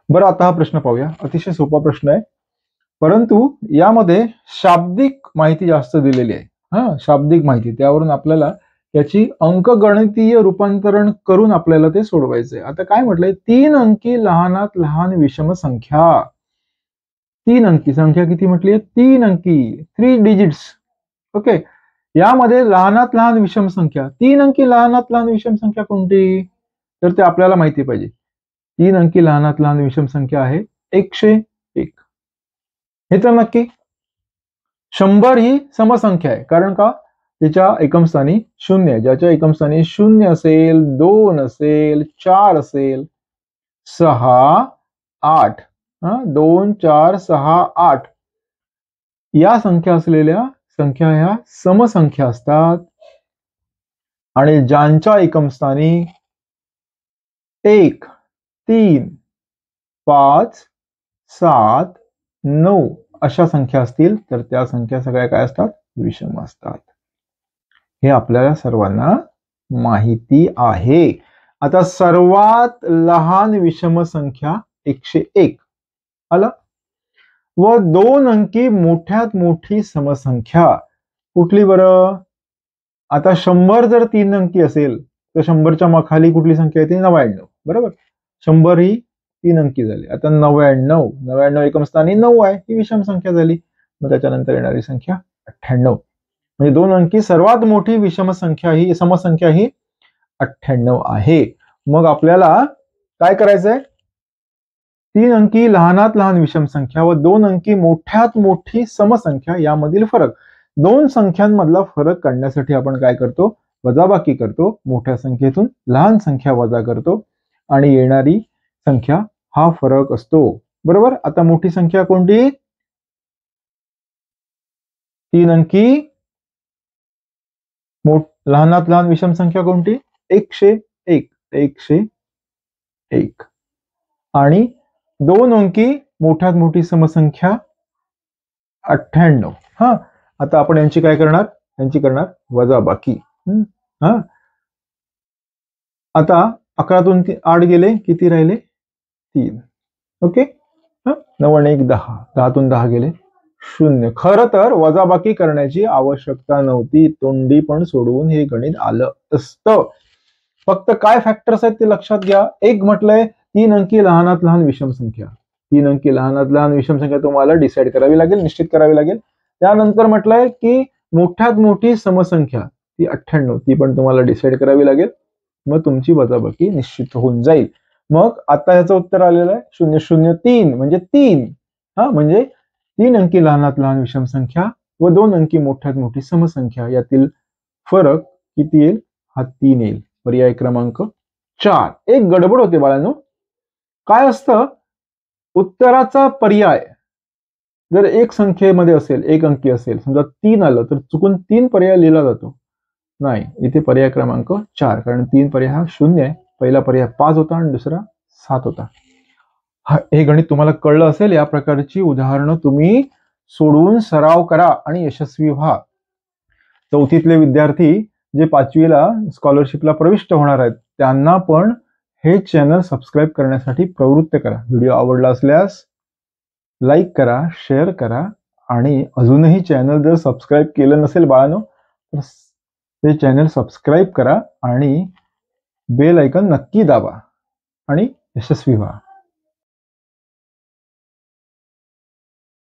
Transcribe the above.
बरं, आता हा प्रश्न पाहूया. अतिशय सोपा प्रश्न आहे, परंतु यामध्ये शाब्दिक माहिती जास्त दिलेली आहे. शाब्दिक माहिती, त्यावरून आपल्याला त्याची अंकगणितीय रूपांतरण करून आपल्याला ते सोडवायचंय. आता काय म्हटलंय, 3 अंकी लहानात लहान विषम संख्या. 3 अंकी संख्या किती म्हटली? 3 अंकी, 3 डिजिट्स. ओके, यामध्ये लहानात लहान विषम संख्या, 3 अंकी लहानात लहान विषम संख्या कोणती? तर ते आपल्याला माहिती पाहिजे. 3 अंकी लहानात लहान विषम संख्या आहे 101. हे तर नक्की. 100 ही समसंख्या आहे, कारण का? त्याच्या एकम स्थानी 0 आहे. ज्याच्या एकम स्थानी 0 असेल, 2 असेल, 4 असेल, 6, 8, 2, 4, 6, 8 या संख्या असलेल्या संख्या ह्या समसंख्या असतात. आणि ज्यांच्या एकम स्थानी 1, 3, 5, 7, 9 अशा संख्या असतील तर त्या संख्या सगळ्या काय असतात? विषम असतात. हे आपल्याला सर्वांना माहिती आहे. आता सर्वात लहान विषम संख्या 101 आलं. व 2 अंकी मोठ्यात मोठी समसंख्या कुठली बरं? आता 100 जर 3 अंकी असेल तर 100च्या खाली कुठली संख्या येते? 99. बरोबर, 100 ही 3 अंकी झाली. आता 99 एकम स्थानी 9 आहे, ही विषम संख्या झाली. मग त्याच्यानंतर येणारी संख्या 98. म्हणजे 2 अंकी सर्वात मोठी विषम संख्या ही समसंख्या ही 98 आहे. मग आपल्याला काय करायचंय? 3 अंकी लहानात लहान विषम संख्या व 2 अंकी मोठ्यात मोठी समसंख्या यामधील फरक. 2 संख्यांमधला फरक काढण्यासाठी आपण काय करतो? वजाबाकी करतो. मोठ्या संख्येतून लहान संख्या वजा करतो आणि येणारी संख्या हा फरक असतो. बरोबर. आता मोठी संख्या कोणती? 3 अंकी लहानात लहान विषम संख्या कोणती? 101. 101. आणि 2 अंकी मोठ्यात मोठी समसंख्या 98. आता आपण यांची काय करणार? यांची करणार वजाबाकी. आता 11तून 8 गेले, किती राहिले? 3. ओके, 9 आणि 1 10, 10तून 10 गेले 0. खरं तर वजाबाकी करण्याची आवश्यकता नव्हती, तोंडी पण सोडवून हे गणित आलं असतं. फक्त काय फॅक्टर्स आहेत ते लक्षात घ्या. एक म्हटलंय 3 अंकी लहानात लहान विषम संख्या. 3 अंकी लहानात लहान विषम संख्या तुम्हाला डिसाईड करावी लागेल, निश्चित करावी लागेल. त्यानंतर म्हटलंय की मोठ्यात मोठी समसंख्या ती 98, ती पण तुम्हाला डिसाईड करावी लागेल. मग तुमची वजाबाकी निश्चित होऊन जाईल. मग आता ह्याचं उत्तर आलेलं आहे 003 म्हणजे 3. म्हणजे 3 अंकी लहानात लहान विषम संख्या व 2 अंकी मोठ्यात मोठी समसंख्या यातील फरक किती येईल? हा 3 येईल. पर्याय क्रमांक 4. एक गडबड होते बाळांनो. काय असतं? उत्तराचा पर्याय जर एक संख्येमध्ये असेल, एक अंकी असेल, समजा 3 आलं तर चुकून 3 पर्याय लिहिला जातो. नाही, इथे पर्याय क्रमांक 4, कारण 3 पर्याय हा 0 आहे. पहिला पर्याय 5 होता आणि दुसरा 7 होता. हे गणित तुम्हाला कळलं असेल. या प्रकारची उदाहरणं तुम्ही सोडवून सराव करा आणि यशस्वी व्हा. 4थीतले विद्यार्थी जे 5वीला स्कॉलरशिपला प्रविष्ट होणार आहेत त्यांना पण हे चॅनल सबस्क्राईब करण्यासाठी प्रवृत्त करा. व्हिडिओ आवडला असल्यास लाईक करा, शेअर करा आणि अजूनही चॅनल जर सबस्क्राईब केलं नसेल बाळांनो तर ते चॅनल सबस्क्राईब करा आणि बेल आयकॉन नक्की दाबा आणि यशस्वी व्हा.